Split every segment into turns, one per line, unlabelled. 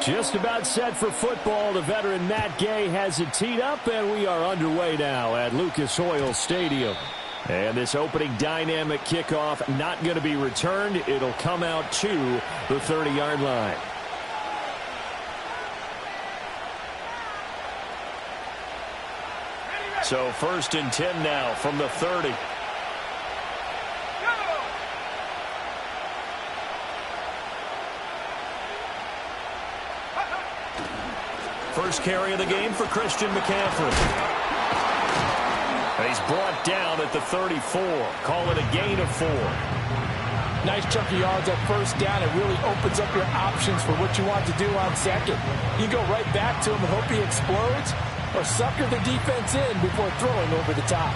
Just about set for football. The veteran Matt Gay has it teed up, and we are underway now at Lucas Oil Stadium. And this opening dynamic kickoff not going to be returned. It'll come out to the 30-yard line. So 1st and 10 now from the 30. First carry of the game for Christian McCaffrey. And he's brought down at the 34. Call it a gain of 4.
Nice chunk of yards at first down. It really opens up your options for what you want to do on second. You go right back to him and hope he explodes, or sucker the defense in before throwing over the top.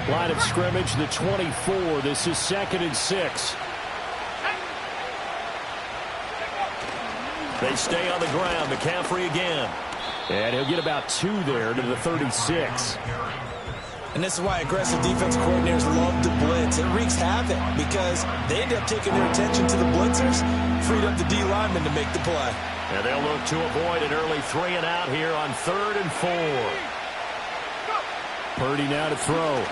Line of scrimmage, the 24. This is 2nd and 6. They stay on the ground. McCaffrey again. And he'll get about 2 there to the 36.
And this is why aggressive defense coordinators love to blitz. It wreaks havoc because they end up taking their attention to the blitzers, freed up the D linemen to make the play.
And they'll look to avoid an early 3 and out here on 3rd and 4. Purdy now to throw.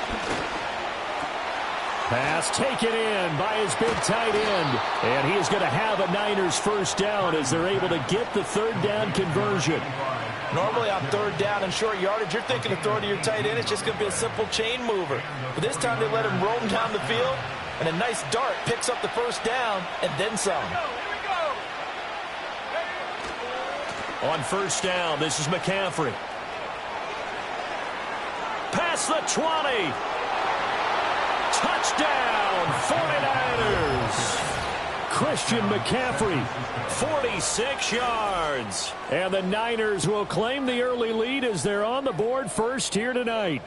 Pass taken in by his big tight end. And he is going to have a Niners first down as they're able to get the 3rd down conversion.
Normally on 3rd down and short yardage, you're thinking of throwing to your tight end. It's just going to be a simple chain mover. But this time they let him roam down the field, and a nice dart picks up the first down and then some.
On 1st down, this is McCaffrey. Past the 20. Touchdown, 49ers. Christian McCaffrey, 46 yards. And the Niners will claim the early lead as they're on the board first here tonight.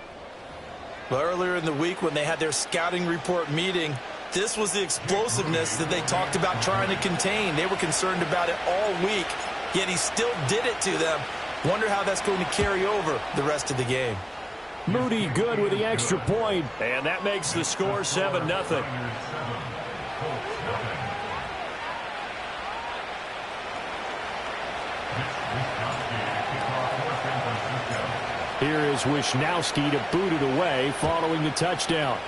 Well, earlier in the week when they had their scouting report meeting, this was the explosiveness that they talked about trying to contain. They were concerned about it all week, yet he still did it to them. Wonder how that's going to carry over the rest of the game.
Moody good with the extra point, and that makes the score 7-0. Here is Wisnowski to boot it away following the touchdown.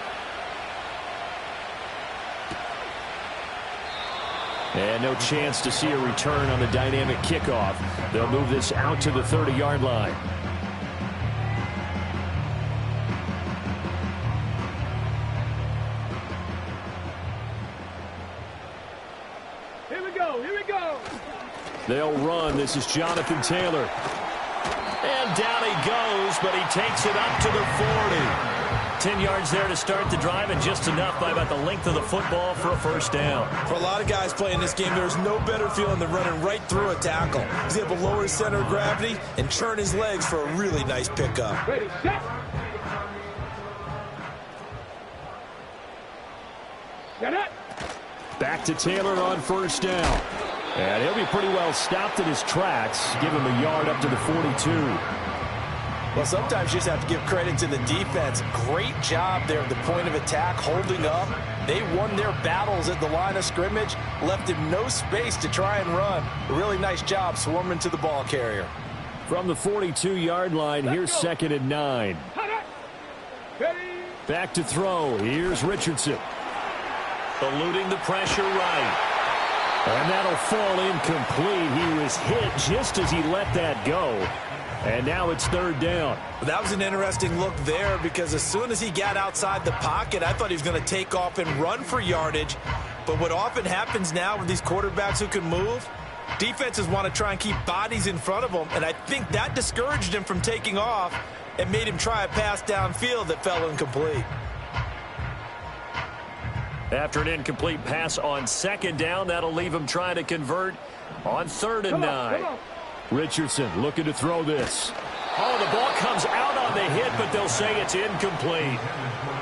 And no chance to see a return on the dynamic kickoff. They'll move this out to the 30-yard line.
Here we go, here we go.
They'll run. This is Jonathan Taylor. And down he goes, but he takes it up to the 40. 10 yards there to start the drive, and just enough by about the length of the football for a first down.
For a lot of guys playing this game, there's no better feeling than running right through a tackle. He's able to lower his center of gravity and turn his legs for a really nice pickup.
Ready, set. Got it.
Back to Taylor on 1st down. And he'll be pretty well stopped in his tracks. Give him a yard up to the 42.
Well, sometimes you just have to give credit to the defense. Great job there at the point of attack, holding up. They won their battles at the line of scrimmage, left him no space to try and run. A really nice job swarming to the ball carrier.
From the 42-yard line, here's 2nd and 9.
Ready.
Back to throw. Here's Richardson. Eluding the pressure right. And that'll fall incomplete. He was hit just as he let that go. And now it's 3rd down.
That was an interesting look there because as soon as he got outside the pocket, I thought he was going to take off and run for yardage. But what often happens now with these quarterbacks who can move, defenses want to try and keep bodies in front of them. And I think that discouraged him from taking off and made him try a pass downfield that fell incomplete.
After an incomplete pass on 2nd down, that'll leave him trying to convert on 3rd and 9. Richardson looking to throw this. Oh, the ball comes out on the hit, but they'll say it's incomplete.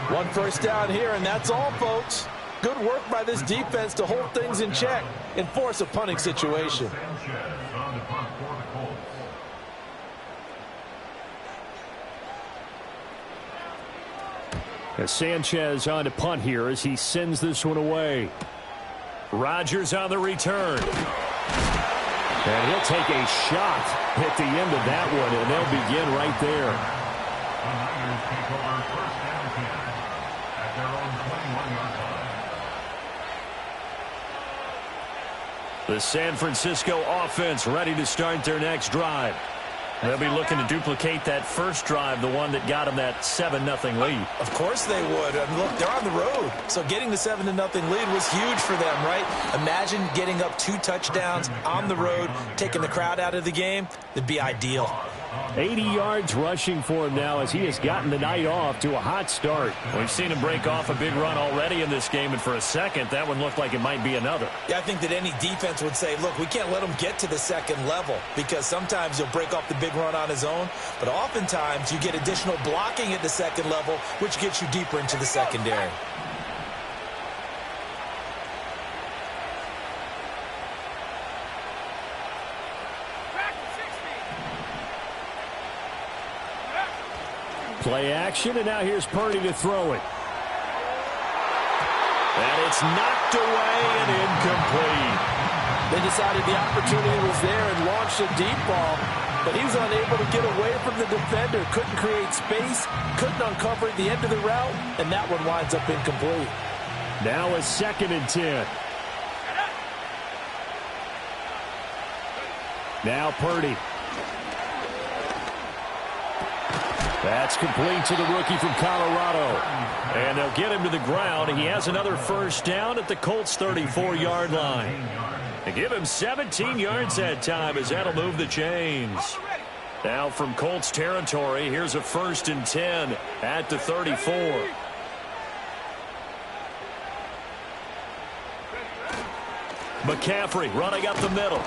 1 first down here, and that's all, folks. Good work by this defense to hold things in check and force a punting situation.
As Sanchez on to punt here as he sends this one away. Rodgers on the return. And he'll take a shot at the end of that one, and they'll begin right there.
The Niners take over first down 10 at their own 21-yard line.
The San Francisco offense ready to start their next drive. They'll be looking to duplicate that first drive, the one that got them that 7-0 lead.
Of course they would. I mean, look, they're on the road. So getting the 7-0 lead was huge for them, right? Imagine getting up 2 touchdowns on the road, taking the crowd out of the game. That'd be ideal.
80 yards rushing for him now as he has gotten the night off to a hot start. We've seen him break off a big run already in this game, and for a second, that one looked like it might be another.
Yeah, I think that any defense would say, look, we can't let him get to the second level because sometimes he'll break off the big run on his own, but oftentimes you get additional blocking at the second level, which gets you deeper into the secondary.
Play action, and now here's Purdy to throw it. And it's knocked away and incomplete.
They decided the opportunity was there and launched a deep ball, but he was unable to get away from the defender, couldn't create space, couldn't uncover the end of the route, and that one winds up incomplete.
Now a 2nd and 10. Now Purdy. That's complete to the rookie from Colorado. And they'll get him to the ground. He has another first down at the Colts' 34-yard line. They give him 17 yards that time as that'll move the chains. Now from Colts territory, here's a 1st and 10 at the 34. McCaffrey running up the middle.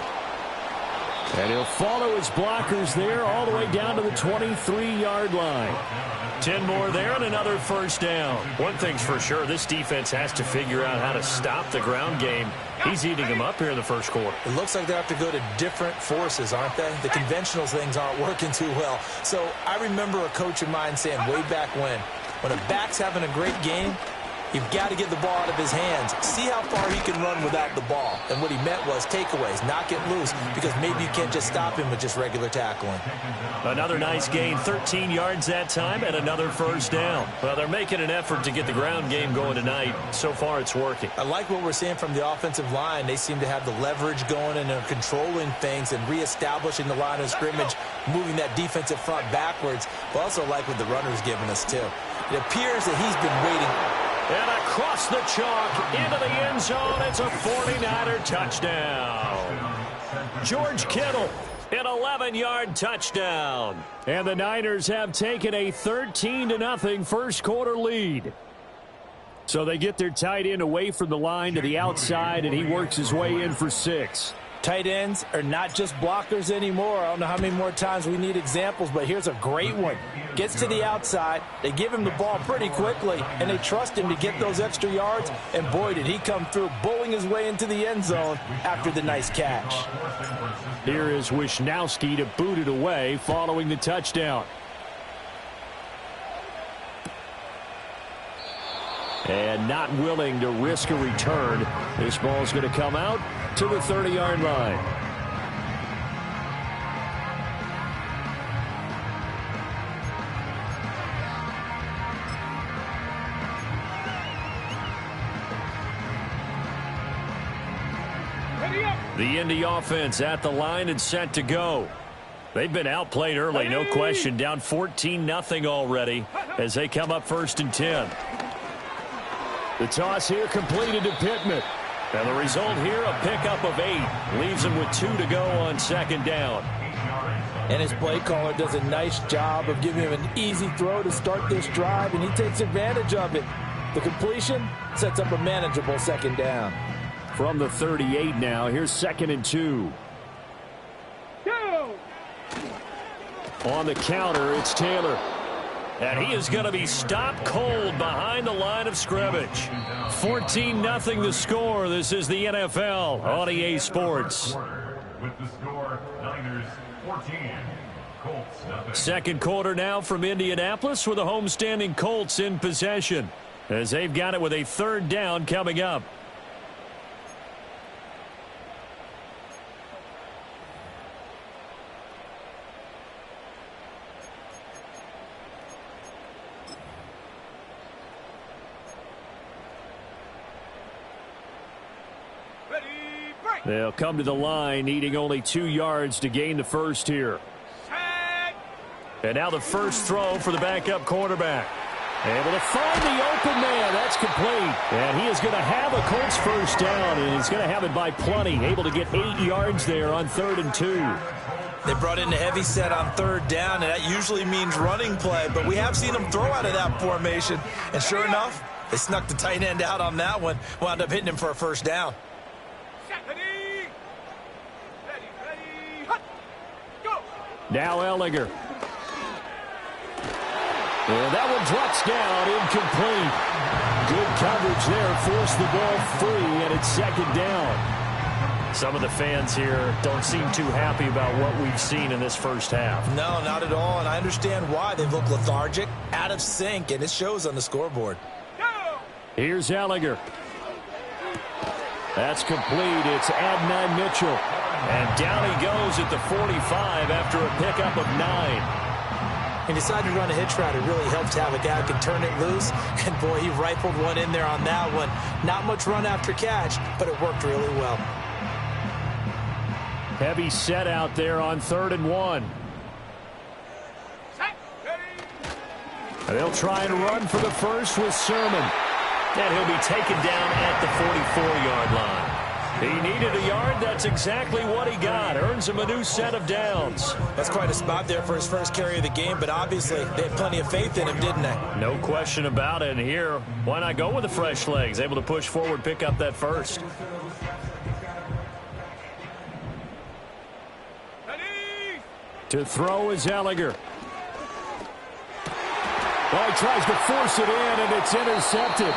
And he'll follow his blockers there all the way down to the 23-yard line. 10 more there and another first down. One thing's for sure, this defense has to figure out how to stop the ground game. He's eating them up here in the first quarter.
It looks like they have to go to different forces, aren't they? The conventional things aren't working too well. So I remember a coach of mine saying way back when a back's having a great game, you've got to get the ball out of his hands. See how far he can run without the ball. And what he meant was takeaways, not get loose, because maybe you can't just stop him with just regular tackling.
Another nice gain, 13 yards that time, and another first down. Well, they're making an effort to get the ground game going tonight. So far, it's working.
I like what we're seeing from the offensive line. They seem to have the leverage going, and they're controlling things and reestablishing the line of scrimmage, moving that defensive front backwards. But also like what the runner's giving us, too. It appears that he's been waiting.
And across the chalk, into the end zone, it's a 49er touchdown. George Kittle, an 11-yard touchdown. And the Niners have taken a 13-0 first quarter lead. So they get their tight end away from the line to the outside, and he works his way in for 6.
Tight ends are not just blockers anymore. I don't know how many more times we need examples, but here's a great one. Gets to the outside, they give him the ball pretty quickly, and they trust him to get those extra yards, and boy, did he come through, bowling his way into the end zone after the nice catch.
Here is Wisnowski to boot it away following the touchdown. And not willing to risk a return. This ball's going to come out to the 30-yard line. The Indy offense at the line and set to go. They've been outplayed early, no question. Down 14-0 already as they come up 1st and 10. The toss here completed to Pittman. And the result here, a pickup of 8. Leaves him with 2 to go on 2nd down.
And his play caller does a nice job of giving him an easy throw to start this drive, and he takes advantage of it. The completion sets up a manageable 2nd down.
From the 38 now, here's 2nd and 2.
Go!
On the counter, it's Taylor. And he is going to be stopped cold behind the line of scrimmage. 14-0 the score. This is the NFL on EA Sports.
With the score, Niners 14, Colts nothing.
Second quarter now from Indianapolis with the homestanding Colts in possession as they've got it with a 3rd down coming up. They'll come to the line, needing only 2 yards to gain the first here. And now the first throw for the backup quarterback. Able to find the open man. That's complete. And he is going to have a Colts first down, and he's going to have it by plenty. Able to get 8 yards there on 3rd and 2.
They brought in the heavy set on 3rd down, and that usually means running play. But we have seen them throw out of that formation. And sure enough, they snuck the tight end out on that one. Wound up hitting him for a first down.
Now Ehlinger. And that one drops down, incomplete. Good coverage there, forced the ball free, and it's 2nd down. Some of the fans here don't seem too happy about what we've seen in this first half.
No, not at all, and I understand why. They've looked lethargic, out of sync, and it shows on the scoreboard.
Here's Ehlinger. That's complete. It's Adnan Mitchell. And down he goes at the 45 after a pickup of 9.
He decided to run a hitch route. It really helps to have a guy who can turn it loose. And, boy, he rifled one in there on that one. Not much run after catch, but it worked really well.
Heavy set out there on 3rd and 1. They'll try and run for the first with Sermon. And he'll be taken down at the 44-yard line. He needed a yard. That's exactly what he got. Earns him a new set of downs.
That's quite a spot there for his first carry of the game, but obviously they had plenty of faith in him, didn't they?
No question about it. And here, why not go with the fresh legs? Able to push forward, pick up that first. To throw is Ehlinger. Well, he tries to force it in, and it's intercepted.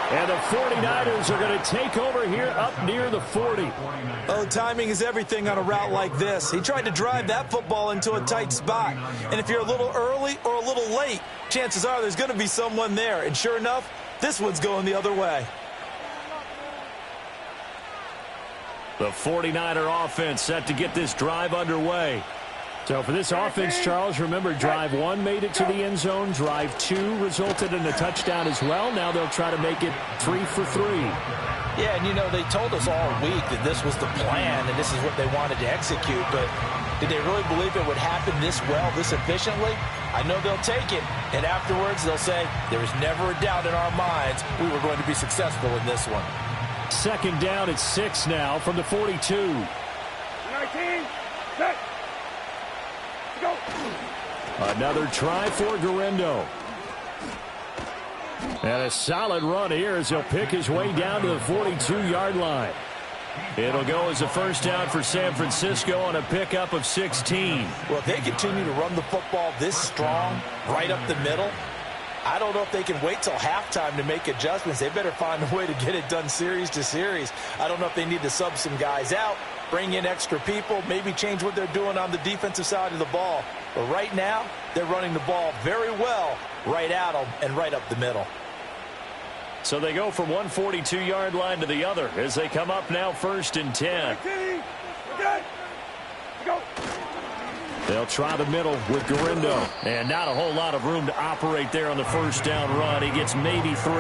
And the 49ers are going to take over here up near the 40.
Oh, timing is everything on a route like this. He tried to drive that football into a tight spot. And if you're a little early or a little late, chances are there's going to be someone there. And sure enough, this one's going the other way.
The 49er offense set to get this drive underway. So for this offense, Charles, remember, drive 1 made it to the end zone. Drive 2 resulted in a touchdown as well. Now they'll try to make it 3 for 3.
Yeah, and, you know, they told us all week that this was the plan and this is what they wanted to execute. But did they really believe it would happen this well, this efficiently? I know they'll take it. And afterwards, they'll say, there was never a doubt in our minds we were going to be successful in this one.
2nd down at 6 now from the 42.
19, set. Go.
Another try for Guerendo. And a solid run here as he'll pick his way down to the 42-yard line. It'll go as a first down for San Francisco on a pickup of 16.
Well, if they continue to run the football this strong, right up the middle, I don't know if they can wait till halftime to make adjustments. They better find a way to get it done series to series. I don't know if they need to sub some guys out, bring in extra people, maybe change what they're doing on the defensive side of the ball. But right now, they're running the ball very well right at them and right up the middle.
So they go from one 42-yard line to the other as they come up now 1st and 10.
Go.
They'll try the middle with Guerendo. And not a whole lot of room to operate there on the first down run. He gets maybe 3.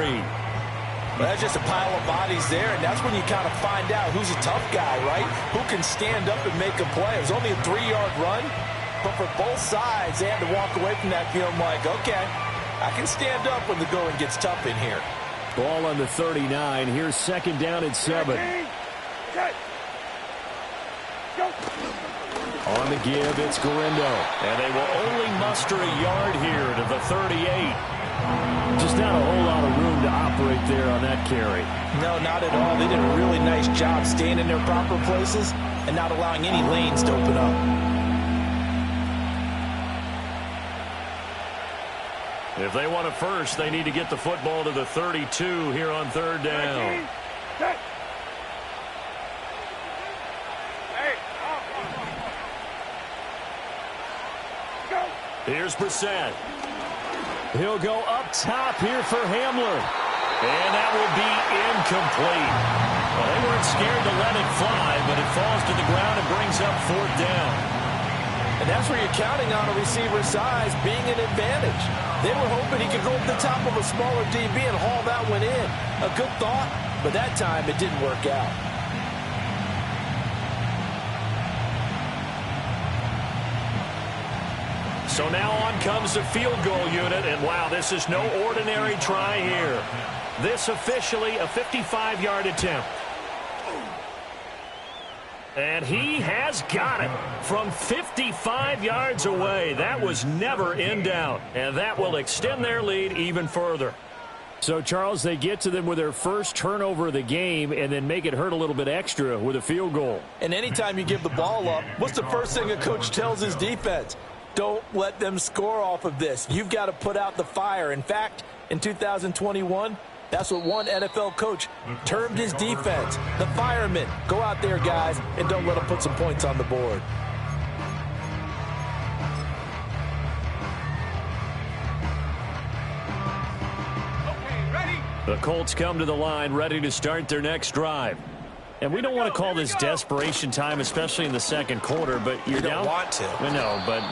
Well, that's just a pile of bodies there, and that's when you kind of find out who's a tough guy, right? Who can stand up and make a play. It was only a 3-yard run, but for both sides, they had to walk away from that feeling like, okay, I can stand up when the going gets tough in here.
Ball on the 39. Here's 2nd down at 7.
Go.
On the give, it's Guerendo. And they will only muster a yard here to the 38. Just not a whole lot of room to operate there on that carry.
No, not at all. They did a really nice job staying in their proper places and not allowing any lanes to open up.
If they want a first, they need to get the football to the 32 here on 3rd down. Here's Brissett. He'll go up top here for Hamler. And that will be incomplete. Well, they weren't scared to let it fly, but it falls to the ground and brings up 4th down.
And that's where you're counting on a receiver's size being an advantage. They were hoping he could go up the top of a smaller DB and haul that one in. A good thought, but that time it didn't work out.
So now on comes the field goal unit, and wow, this is no ordinary try here. This officially a 55-yard attempt. And he has got it from 55 yards away. That was never in doubt, and that will extend their lead even further. So, Charles, they get to them with their first turnover of the game and then make it hurt a little bit extra with a field goal.
And anytime you give the ball up, what's the first thing a coach tells his defense? Don't let them score off of this. You've got to put out the fire. In fact, in 2021, that's what one NFL coach termed his defense. The firemen. Go out there, guys, and don't let them put some points on the board.
The Colts come to the line ready to start their next drive. And we don't want to call this desperation time, especially in the second quarter, but you're down.
You don't want to.
No, but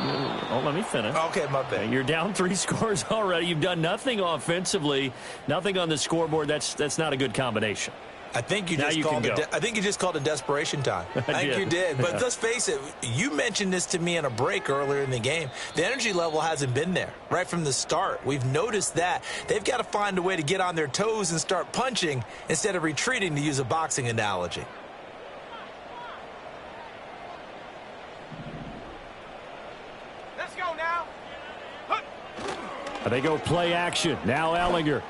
let me finish.
Okay, my bad.
You're down 3 scores already. You've done nothing offensively, nothing on the scoreboard. That's not a good combination.
I think you just called it desperation time. I think you did. But let's face it, you mentioned this to me in a break earlier in the game. The energy level hasn't been there right from the start. We've noticed that. They've got to find a way to get on their toes and start punching instead of retreating, to use a boxing analogy.
Let's go now.
They go play action. Now Ehlinger.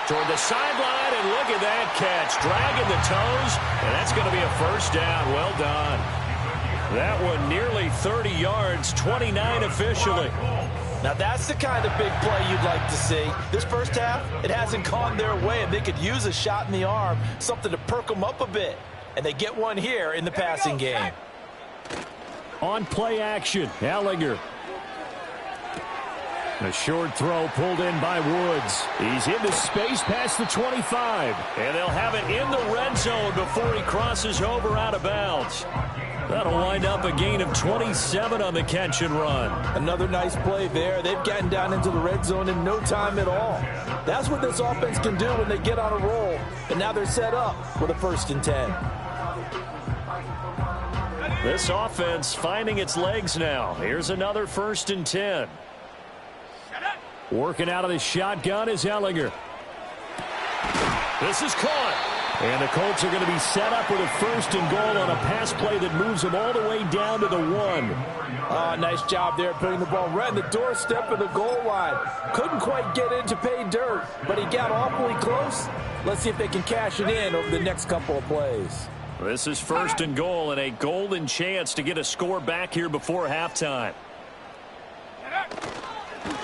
Toward the sideline, and look at that catch. Dragging the toes, and that's going to be a first down. Well done. That one nearly 30 yards, 29 officially.
Now, that's the kind of big play you'd like to see. This first half, it hasn't gone their way, and they could use a shot in the arm, something to perk them up a bit. And they get one here in the passing game.
On play action, Ehlinger. A short throw pulled in by Woods. He's into space past the 25. And they'll have it in the red zone before he crosses over out of bounds. That'll wind up a gain of 27 on the catch and run.
Another nice play there. They've gotten down into the red zone in no time at all. That's what this offense can do when they get on a roll. And now they're set up with a 1st and 10.
This offense finding its legs now. Here's another 1st and 10. Working out of the shotgun is Ehlinger. This is caught. And the Colts are going to be set up with a 1st and goal on a pass play that moves them all the way down to the 1.
Nice job there putting the ball right in the doorstep of the goal line. Couldn't quite get in to pay dirt, but he got awfully close. Let's see if they can cash it in over the next couple of plays.
This is 1st and goal and a golden chance to get a score back here before halftime.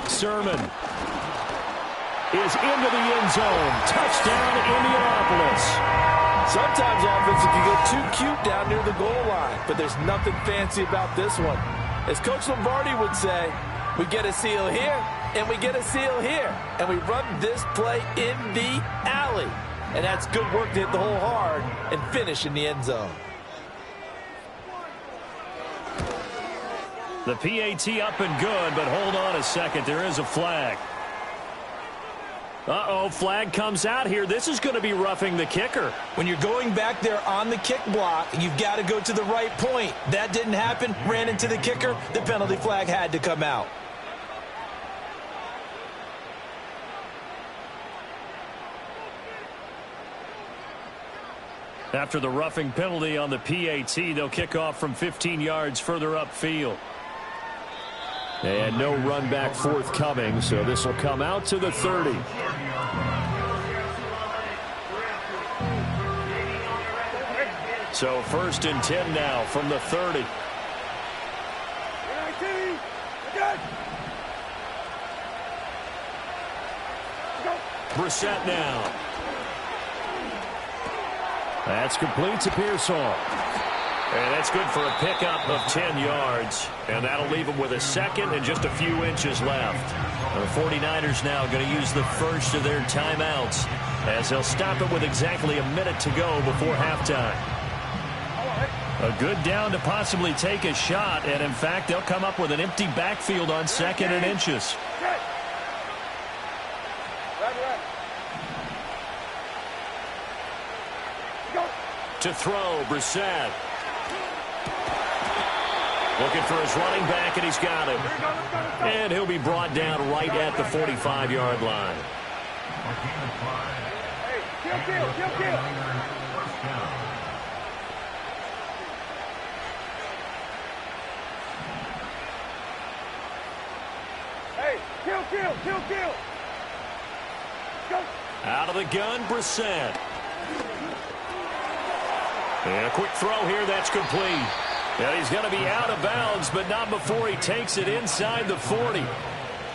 Sermon is into the end zone. Touchdown, Indianapolis.
Sometimes offense can get too cute down near the goal line, but there's nothing fancy about this one. As Coach Lombardi would say, we get a seal here, and we get a seal here, and we run this play in the alley. And that's good work to hit the hole hard and finish in the end zone.
The PAT up and good, but hold on a second. There is a flag. Uh-oh, flag comes out here. This is going to be roughing the kicker.
When you're going back there on the kick block, you've got to go to the right point. That didn't happen. Ran into the kicker. The penalty flag had to come out.
After the roughing penalty on the PAT, they'll kick off from 15 yards further upfield. And no run back forthcoming, so this will come out to the 30. So 1st and 10 now from the 30.
19, good.
Brissett now. That's complete to Pearsall. And that's good for a pickup of 10 yards. And that'll leave them with a 2nd and just a few inches left. The 49ers now going to use the first of their timeouts as they'll stop it with exactly a minute to go before halftime. A good down to possibly take a shot. And, in fact, they'll come up with an empty backfield on 2nd and inches. To throw, Brissett. Looking for his running back, and he's got him. And he'll be brought down right at the 45-yard line.
Hey, kill. Hey, kill. Go.
Out of the gun, Brissett. And a quick throw here, that's complete. And he's going to be out of bounds, but not before he takes it inside the 40.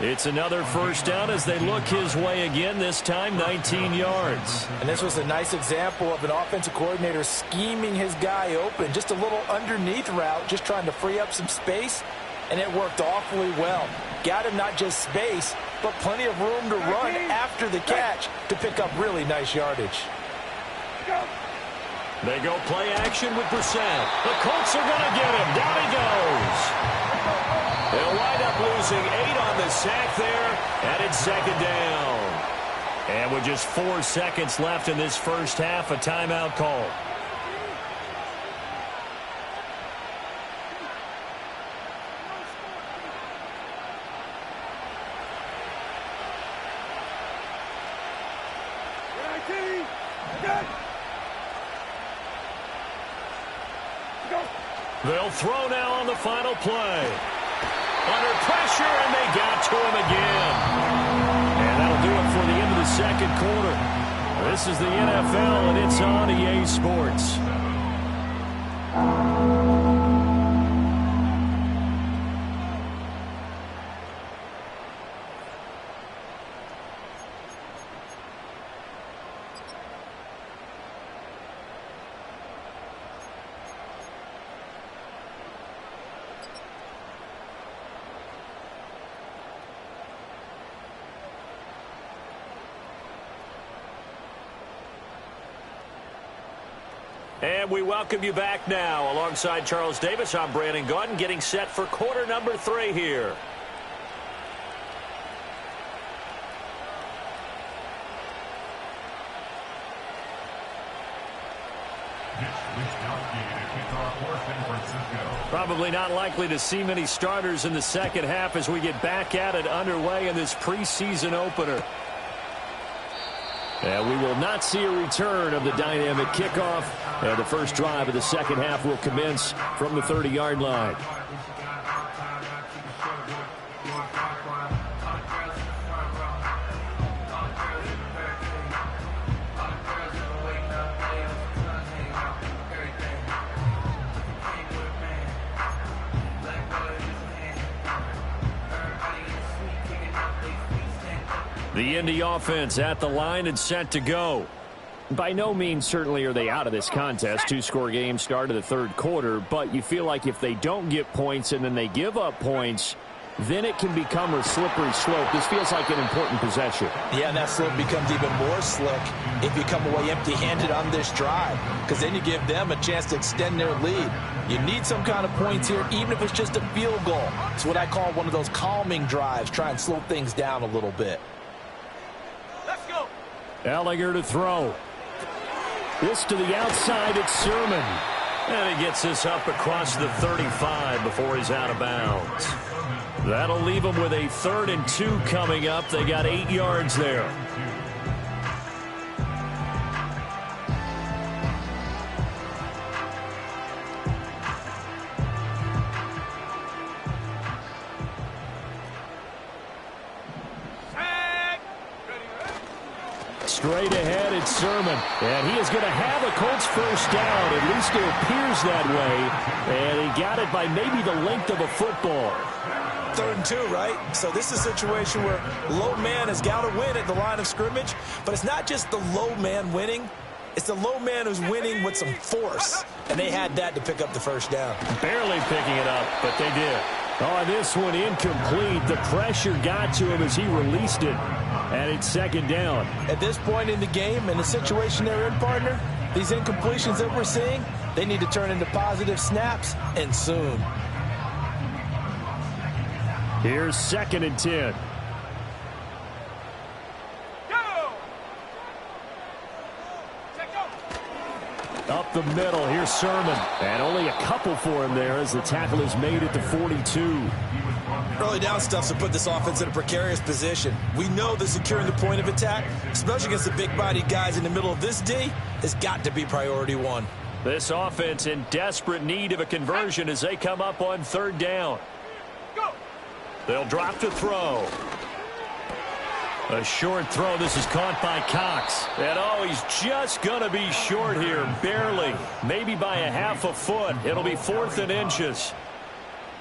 It's another first down as they look his way again, this time 19 yards.
And this was a nice example of an offensive coordinator scheming his guy open. Just a little underneath route, just trying to free up some space, and it worked awfully well. Got him not just space, but plenty of room to run after the catch to pick up really nice yardage.
Go.
They go play action with Brissett. The Colts are going to get him. Down he goes. They'll wind up losing 8 on the sack there, and it's second down. And with just 4 seconds left in this first half, a timeout call. They'll throw now on the final play. Under pressure, and they got to him again. And that'll do it for the end of the second quarter. This is the NFL, and it's on EA Sports. And we welcome you back now. Alongside Charles Davis, I'm Brandon Gaudin, getting set for quarter number 3 here. Probably not likely to see many starters in the second half as we get back at it underway in this preseason opener. And we will not see a return of the dynamic kickoff. And the first drive of the second half will commence from the 30-yard line. The Indy offense at the line and set to go. By no means certainly are they out of this contest. 2-score game start of the third quarter, but you feel like if they don't get points and then they give up points, then it can become a slippery slope. This feels like an important possession. Yeah, and that slope becomes even more slick if you come away empty-handed on this drive, because then you give them a chance to extend their lead. You need some kind of points here, even if it's just a field goal. It's what I call one of those calming drives, try and slow things down a little bit. Ehlinger to throw. This to the outside, it's Sermon. And he gets this up across the 35 before he's out of bounds. That'll leave him with a 3rd and 2 coming up. They got 8 yards there. Straight ahead, it's Sermon. And he is going to have a Colts first down. At least it appears that way. And he got it by maybe the length of a football. 3rd and 2, right? So this is a situation where low man has got to win at the line of scrimmage. But it's not just the low man winning. It's the low man who's winning with some force. And they had that to pick up the first down. Barely picking it up, but they did. Oh, this one incomplete. The pressure got to him as he released it. And it's second down. At this point in the game, in the situation they're in, partner, these incompletions that we're seeing, they need to turn into positive snaps, and soon. Here's 2nd and 10. Up the middle, here's Sermon. And only a couple for him there as the tackle is made at the 42.
Early down stuff's to put this offense in a precarious position. We know that securing the point of attack, especially against the big-bodied guys in the middle of this D, has got to be priority one.
This offense in desperate need of a conversion as they come up on third down.
Go.
They'll drop to throw. A short throw. This is caught by Cox. And, oh, he's just going to be short here, barely. Maybe by a half a foot. It'll be 4th and inches.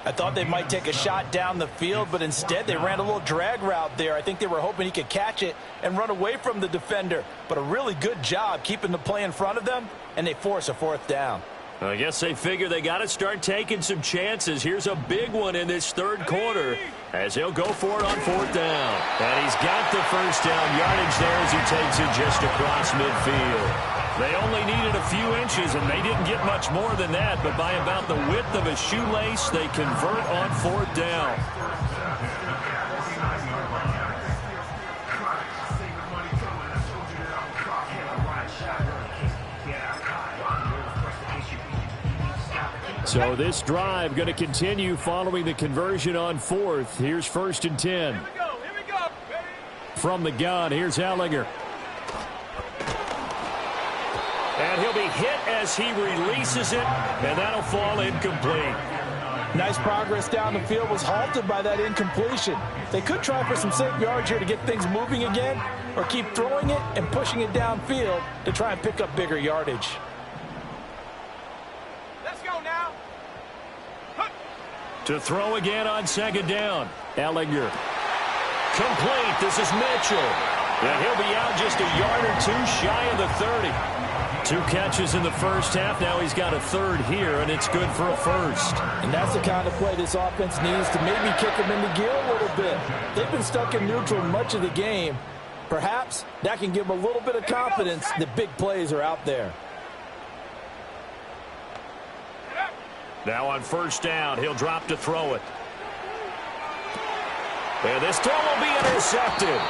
I thought they might take a shot down the field, but instead they ran a little drag route there. I think they were hoping he could catch it and run away from the defender. But a really good job keeping the play in front of them, and they force a 4th down.
I guess they figure they got to start taking some chances. Here's a big one in this third quarter as he'll go for it on 4th down. And he's got the first down yardage there as he takes it just across midfield. They only needed a few inches, and they didn't get much more than that. But by about the width of a shoelace, they convert on 4th down. So this drive going to continue following the conversion on 4th. Here's 1st and 10.
Here we go.
From the gun, here's Ellinger. And he'll be hit as he releases it, and that'll fall incomplete.
Nice progress down the field, was halted by that incompletion. They could try for some safe yards here to get things moving again, or keep throwing it and pushing it downfield to try and pick up bigger yardage.
Let's go now.
To throw again on 2nd down. Ellinger. Complete. This is Mitchell. And he'll be out just a yard or two shy of the 30. 2 catches in the first half. Now he's got a 3rd here, and it's good for a 1st.
And that's the kind of play this offense needs to maybe kick them into gear a little bit. They've been stuck in neutral much of the game. Perhaps that can give them a little bit of confidence that big plays are out there.
Now on 1st down, he'll drop to throw it. And this throw will be intercepted.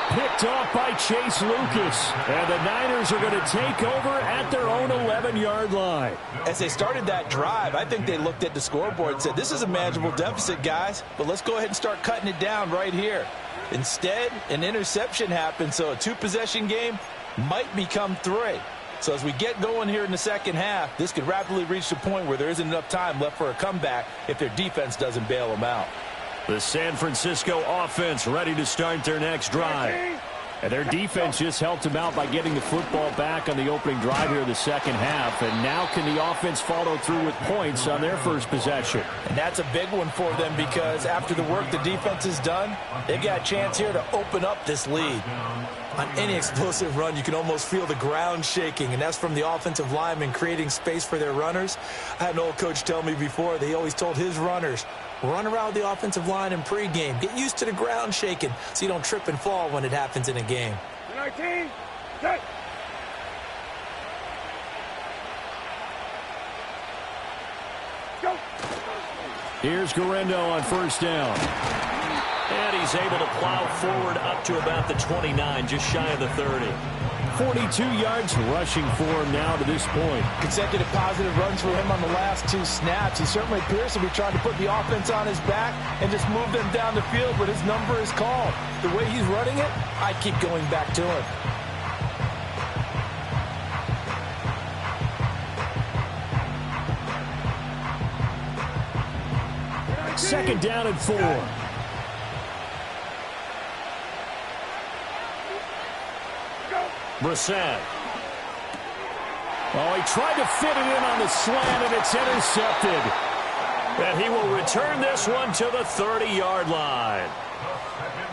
Picked off by Chase Lucas. And the Niners are going to take over at their own 11-yard line.
As they started that drive, I think they looked at the scoreboard and said, this is a manageable deficit, guys, but let's go ahead and start cutting it down right here. Instead, an interception happened, so a 2-possession game might become 3. So as we get going here in the second half, this could rapidly reach the point where there isn't enough time left for a comeback if their defense doesn't bail them out.
The San Francisco offense ready to start their next drive. And their defense just helped them out by getting the football back on the opening drive here in the second half. And now can the offense follow through with points on their first possession?
And that's a big one for them because after the work the defense has done, they've got a chance here to open up this lead.
On any explosive run, you can almost feel the ground shaking, and that's from the offensive linemen creating space for their runners. I had an old coach tell me before, he always told his runners, run around the offensive line in pregame. Get used to the ground shaking so you don't trip and fall when it happens in a game.
19, set. Go.
Here's Guerrero on 1st down. And he's able to plow forward up to about the 29, just shy of the 30. 42 yards rushing for him now to this point.
Consecutive positive runs for him on the last 2 snaps. He certainly appears to be trying to put the offense on his back and just move them down the field, but his number is called. The way he's running it, I'd keep going back to him.
Second down and 4. Brissett. Oh, he tried to fit it in on the slant, and it's intercepted. And he will return this one to the 30-yard line.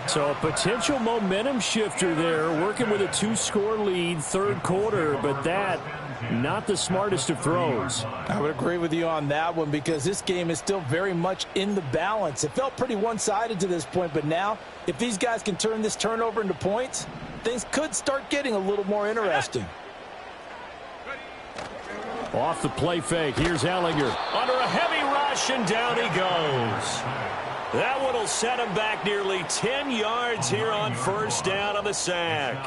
So a potential momentum shifter there, working with a 2-score lead, third quarter, but that, not the smartest of throws.
I would agree with you on that one because this game is still very much in the balance. It felt pretty one-sided to this point, but now, if these guys can turn this turnover into points, things could start getting a little more interesting.
Off the play fake, here's Ellinger. Under a heavy rush, and down he goes. That one will set him back nearly 10 yards here on first down on the sack.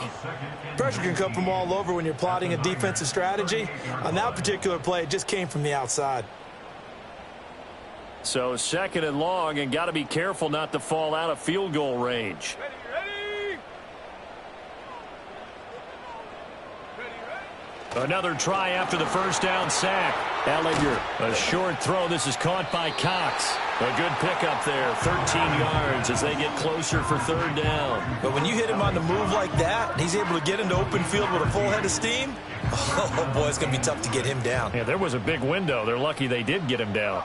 Pressure can come from all over when you're plotting a defensive strategy. On that particular play, it just came from the outside.
So second and long, and got to be careful not to fall out of field goal range. Another try after the first down sack. Ehlinger, a short throw. This is caught by Cox. A good pickup there, 13 yards as they get closer for third down.
But when you hit him on the move like that, and he's able to get into open field with a full head of steam, oh boy, it's going to be tough to get him down.
Yeah, there was a big window. They're lucky they did get him down.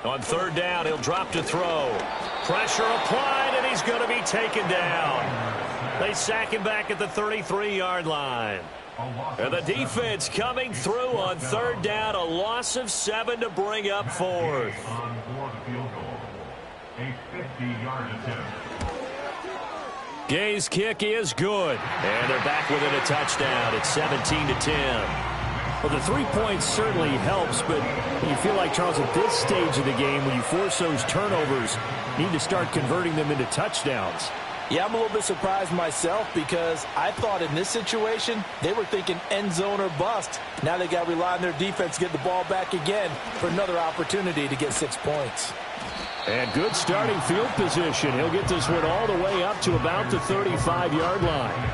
On third down, he'll drop to throw. Pressure applied, and he's going to be taken down. They sack him back at the 33-yard line. And the defense coming through on third down. A loss of 7 to bring up fourth. Gay's kick is good. And they're back within a touchdown. It's 17-10. Well, the 3 points certainly helps, but you feel like, Charles, at this stage of the game, when you force those turnovers, you need to start converting them into touchdowns.
Yeah, I'm a little bit surprised myself because I thought in this situation they were thinking end zone or bust. Now they got to rely on their defense to get the ball back again for another opportunity to get 6 points.
And good starting field position. He'll get this one all the way up to about the 35-yard line.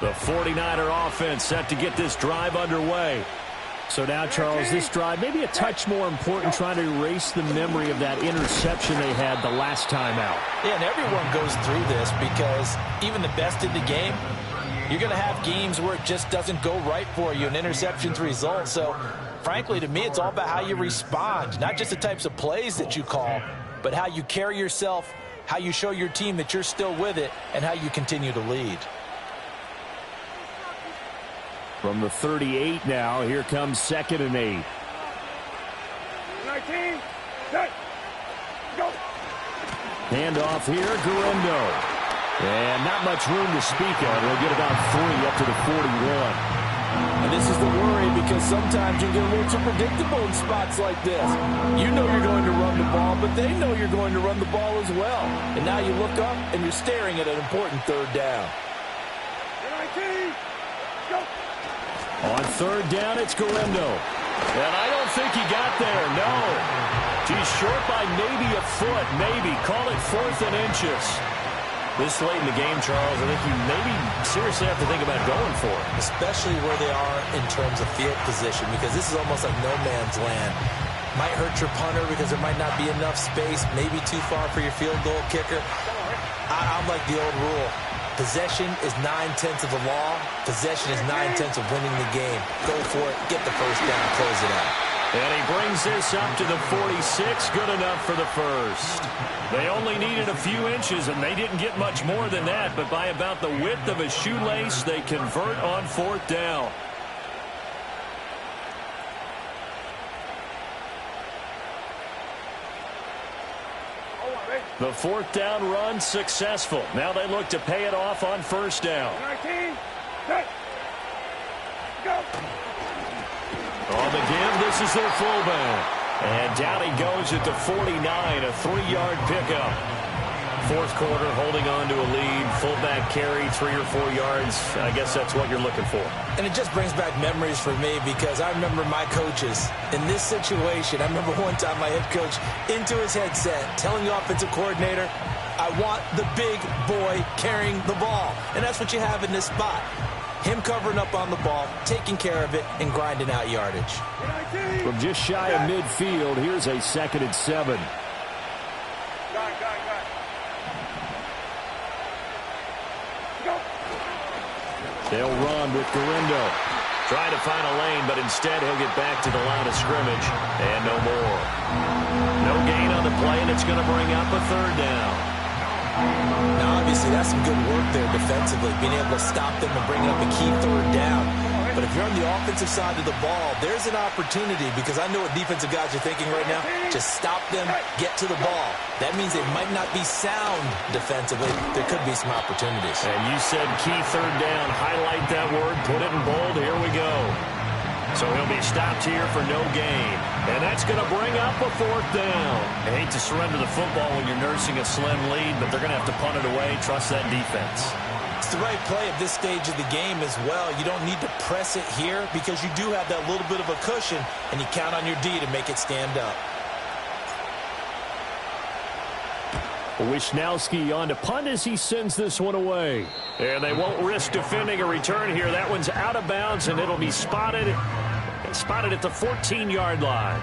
The 49er offense set to get this drive underway. So now, Charles, this drive maybe a touch more important, trying to erase the memory of that interception they had the last time out.
Yeah, and everyone goes through this because even the best in the game, you're going to have games where it just doesn't go right for you, and interceptions result. So, frankly, to me, it's all about how you respond, not just the types of plays that you call, but how you carry yourself, how you show your team that you're still with it, and how you continue to lead.
From the 38 now, here comes 2nd and 8.
19, set, go.
Handoff here, Guerendo. And not much room to speak of. He'll get about 3 up to the 41.
And this is the worry because sometimes you get a little too predictable in spots like this. You know you're going to run the ball, but they know you're going to run the ball as well. And now you look up and you're staring at an important third down.
19, go.
On third down, it's Guerendo. And I don't think he got there, no. He's short by maybe a foot, maybe. Call it 4th and inches. This late in the game, Charles, I think you maybe seriously have to think about going for it.
Especially where they are in terms of field position, because this is almost like no man's land. Might hurt your punter because there might not be enough space, maybe too far for your field goal kicker. I'm like the old rule. Possession is 9/10 of the law. Possession is 9/10 of winning the game. Go for it. Get the first down. Close it out.
And he brings this up to the 46. Good enough for the first. They only needed a few inches, and they didn't get much more than that. But by about the width of a shoelace, they convert on 4th down. The 4th down run successful. Now they look to pay it off on first down.
19, set, go.
On the give, this is their fullback. And down he goes at the 49, a 3-yard pickup. Fourth quarter, holding on to a lead. Fullback carry, 3 or 4 yards. I guess that's what you're looking for.
And it just brings back memories for me because I remember my coaches in this situation. I remember one time my head coach into his headset telling the offensive coordinator, I want the big boy carrying the ball. And that's what you have in this spot. Him covering up on the ball, taking care of it, and grinding out yardage.
From just shy of midfield, here's a 2nd and 7. They'll run with Guerendo. Trying to find a lane, but instead he'll get back to the line of scrimmage. And no more. No gain on the play, and it's going to bring up a 3rd down.
Now, obviously, that's some good work there defensively, being able to stop them and bring up a key 3rd down. But if you're on the offensive side of the ball, there's an opportunity, because I know what defensive guys are thinking right now. Just stop them, get to the ball. That means they might not be sound defensively. There could be some opportunities.
And you said key third down. Highlight that word, put it in bold. Here we go. So he'll be stopped here for no gain. And that's going to bring up a fourth down. I hate to surrender the football when you're nursing a slim lead, but they're going to have to punt it away. Trust that defense.
It's the right play at this stage of the game as well. You don't need to press it here because you do have that little bit of a cushion, and you count on your D to make it stand up.
Wisnowski on to punt as he sends this one away. And they won't risk defending a return here. That one's out of bounds, and it'll be spotted at the 14-yard line.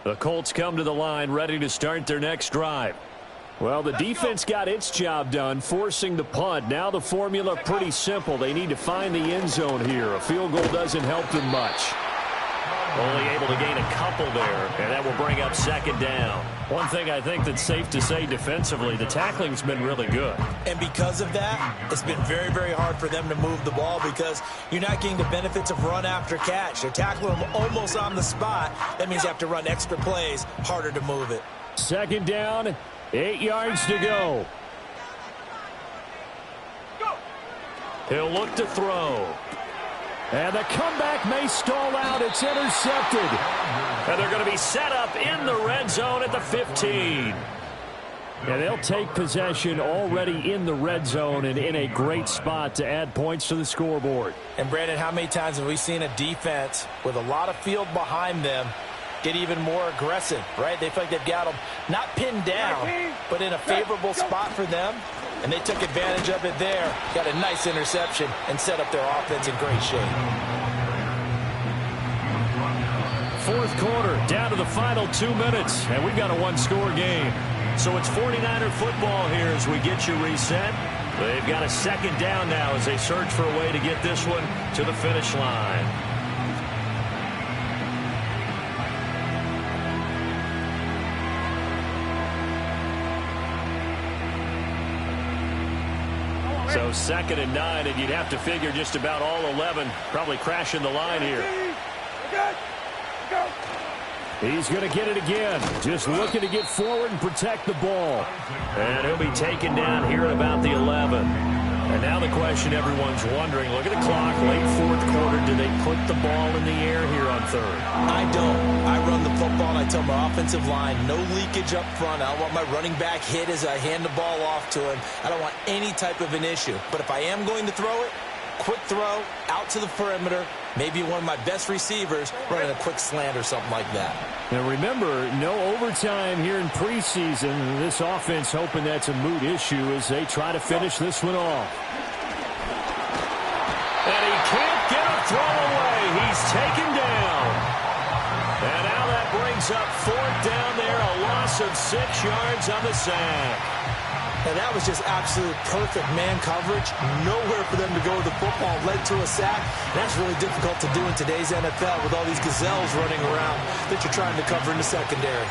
The Colts come to the line ready to start their next drive. Well, the defense got its job done, forcing the punt. Now the formula pretty simple. They need to find the end zone here. A field goal doesn't help them much. Only able to gain a couple there, and that will bring up second down. One thing I think that's safe to say defensively, the tackling's been really good.
And because of that, it's been very, very hard for them to move the ball because you're not getting the benefits of run after catch. They're tackling them almost on the spot. That means you have to run extra plays, harder to move it.
Second down, 8 yards to go. He'll look to throw. And the comeback may stall out. It's intercepted. And they're going to be set up in the red zone at the 15. And they'll take possession already in the red zone and in a great spot to add points to the scoreboard.
And, Brandon, how many times have we seen a defense with a lot of field behind them get even more aggressive, right? They feel like they've got them not pinned down, but in a favorable spot for them. And they took advantage of it there. Got a nice interception and set up their offense in great shape.
Fourth quarter, down to the final 2 minutes. And we've got a one-score game. So it's 49er football here as we get you reset. They've got a second down now as they search for a way to get this one to the finish line. So 2nd and 9, and you'd have to figure just about all 11 probably crashing the line here. He's going to get it again. Just looking to get forward and protect the ball. And he'll be taken down here at about the 11. And now the question everyone's wondering, look at the clock, late fourth quarter, do they put the ball in the air here on third?
I don't. I run the football, and I tell my offensive line, no leakage up front. I don't want my running back hit as I hand the ball off to him. I don't want any type of an issue. But if I am going to throw it, quick throw, out to the perimeter, maybe one of my best receivers running a quick slant or something like that.
Now remember, no overtime here in preseason. This offense hoping that's a moot issue as they try to finish this one off. And he can't get a throw away. He's taken down. And now that brings up fourth down there, a loss of 6 yards on the sack.
And that was just absolute perfect man coverage. Nowhere for them to go with the football. Led to a sack. That's really difficult to do in today's NFL with all these gazelles running around that you're trying to cover in the secondary.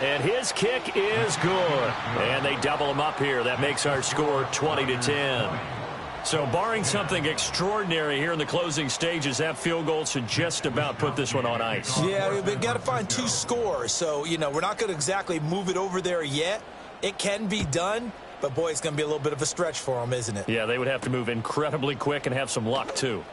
And his kick is good. And they double him up here. That makes our score 20-10. So barring something extraordinary here in the closing stages, that field goal should just about put this one on ice.
Yeah, we've got to find 2 scores. So, you know, we're not going to exactly move it over there yet. It can be done, but, boy, it's going to be a little bit of a stretch for them, isn't it?
Yeah, they would have to move incredibly quick and have some luck, too.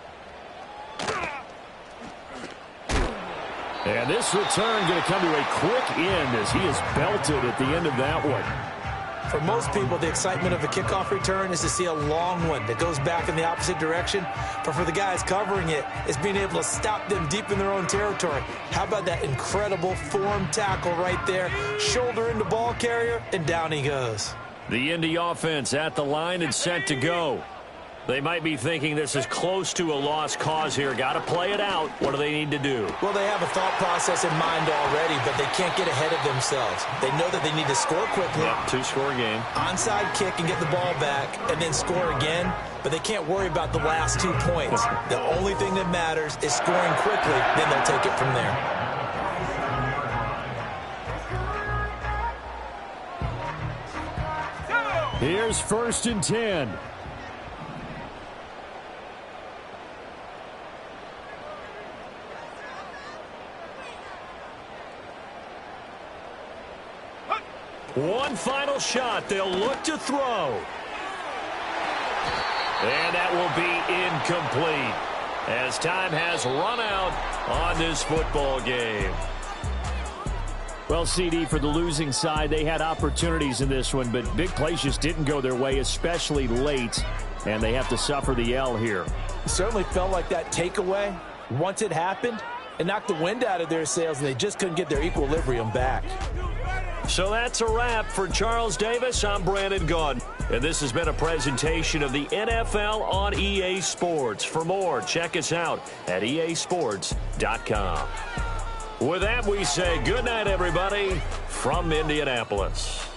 And this return going to come to a quick end as he is belted at the end of that one.
For most people, the excitement of a kickoff return is to see a long one that goes back in the opposite direction. But for the guys covering it, it's being able to stop them deep in their own territory. How about that incredible form tackle right there? Shoulder into ball carrier, and down he goes.
The Indy offense at the line and set to go. They might be thinking this is close to a lost cause here. Got to play it out. What do they need to do?
Well, they have a thought process in mind already, but they can't get ahead of themselves. They know that they need to score quickly.
Yep, two-score game.
Onside kick and get the ball back and then score again, but they can't worry about the last 2 points. The only thing that matters is scoring quickly, then they'll take it from there.
Here's 1st and 10. One final shot. They'll look to throw. And that will be incomplete as time has run out on this football game. Well, CD, for the losing side, they had opportunities in this one, but big plays just didn't go their way, especially late, and they have to suffer the L here.
It certainly felt like that takeaway, once it happened, it knocked the wind out of their sails, and they just couldn't get their equilibrium back.
So that's a wrap for Charles Davis. I'm Brandon Gaudin, and this has been a presentation of the NFL on EA Sports. For more, check us out at easports.com. With that, we say good night, everybody, from Indianapolis.